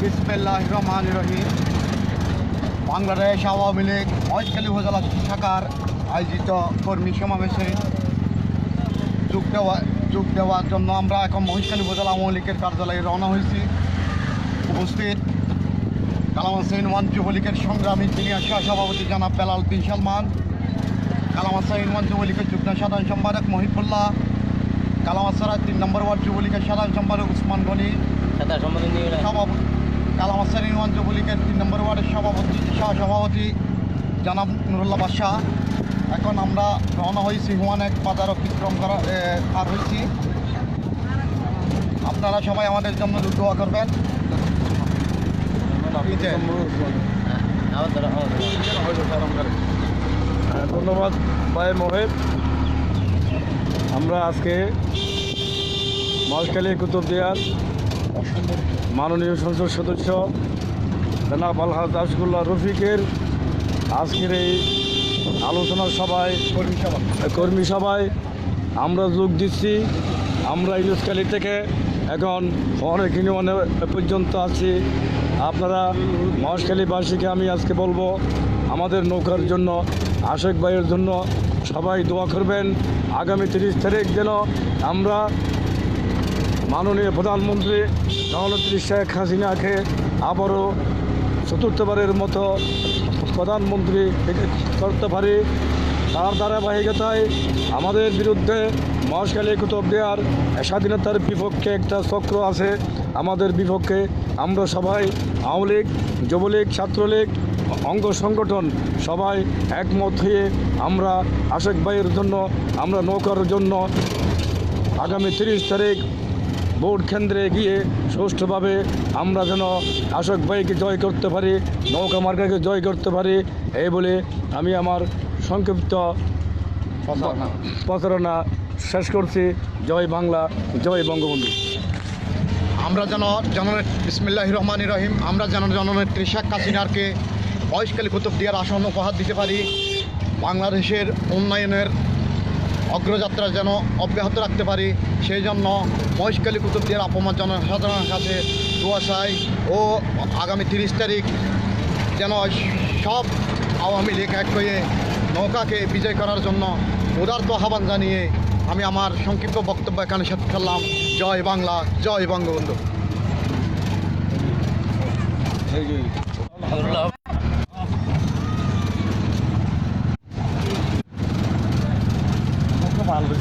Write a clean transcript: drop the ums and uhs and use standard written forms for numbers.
বিসমিল্লাহির রহমানির রহিম। বাংলাদেশ আওয়ামী লীগ মহেশখালী উপজেলা শাখার আয়োজিত কর্মী সমাবেশে যোগ দেওয়ার জন্য আমরা এখন মহেশখালী উপজেলা আওয়ামী লীগের কার্যালয়ে রওনা হয়েছি। উপস্থিত কালামারছড়ি ইউনিয়ন যুবলীগের সংগ্রামী সিনিয়র সভাপতি জনাব বেলাল বিন সালমান, কালামারছড়ি ইউনিয়ন যুবলীগের যুগ্ম সাধারণ সম্পাদক মহিবুল্লাহ, কালামারছড়ি 3 নম্বর ওয়ার্ড যুবলীগের সাধারণ সম্পাদক উসমান গনি, কালামারছড়ি ইউনিয়ন যুবলীগের 3 নম্বর ওয়ার্ডের সহসভাপতি জনাব নুরুল্লাহ বাদশাহ। এখন আমরা রওনা হয়েছি হুয়ানেক বাজার অতিক্রম পার হয়েছি। আপনারা সবাই আমাদের জন্য দোয়া করবেন। ধন্যবাদ ভাই মোহেব। আমরা আজকে মহেশখালী কুতুবদিয়ার মাননীয় সংসদ সদস্য জনাব আলহাজ আশিকুল্লাহ রফিকের আজকের এই আলোচনা সভায় কর্মী সভায় আমরা যোগ দিচ্ছি। আমরা ইউনুসখালী থেকে এখন অনেক ইউনিয়নে পর্যন্ত আছি। আপনারা মহেশখালীবাসীকে আমি আজকে বলবো, আমাদের নৌকার জন্য, আশেক ভাইয়ের জন্য সবাই দোয়া করবেন। আগামী 30 তারিখ যেন আমরা মাননীয় প্রধানমন্ত্রী জননেত্রী শেখ হাসিনাকে আবারও চতুর্থবারের মতো প্রধানমন্ত্রী করতে পারি। তার ধারাবাহিকতায় আমাদের বিরুদ্ধে মহেশখালী কুতুবদিয়ার স্বাধীনতার বিপক্ষে একটা চক্র আছে। আমাদের বিপক্ষে আমরা সবাই আওয়ামী লীগ, যুবলীগ, ছাত্রলীগ, অঙ্গ সংগঠন সবাই একমত হয়ে আমরা আশেক ভাইয়ের জন্য, আমরা নৌকার জন্য আগামী 30 তারিখ ভোট কেন্দ্রে গিয়ে সুষ্ঠুভাবে আমরা যেন আশেক ভাইকে জয় করতে পারি, নৌকা মার্কাকে জয় করতে পারি, এই বলে আমি আমার সংক্ষিপ্ত প্রচারণা শেষ করছি। জয় বাংলা, জয় বঙ্গবন্ধু। আমরা যেন বিসমিল্লাহির রহমানির রহিম, আমরা যেন জননেত্রী শেখ হাসিনাকে মহেশখালী কুতুবদিয়ার আসন উপহার দিতে পারি। বাংলাদেশের উন্নয়নের অগ্রযাত্রা যেন অব্যাহত রাখতে পারি, সেই জন্য মহেশখালী কুতুবদিয়ার আপামর জনসাধারণের কাছে দোয়া চাই। ও আগামী 30 তারিখ যেন সব আওয়ামী লীগ এক হয়ে নৌকাকে বিজয় করার জন্য উদারত আহ্বান জানিয়ে আমি আমার সংক্ষিপ্ত বক্তব্য এখানে শেষ করলাম। জয় বাংলা, জয় বঙ্গবন্ধু। ভালো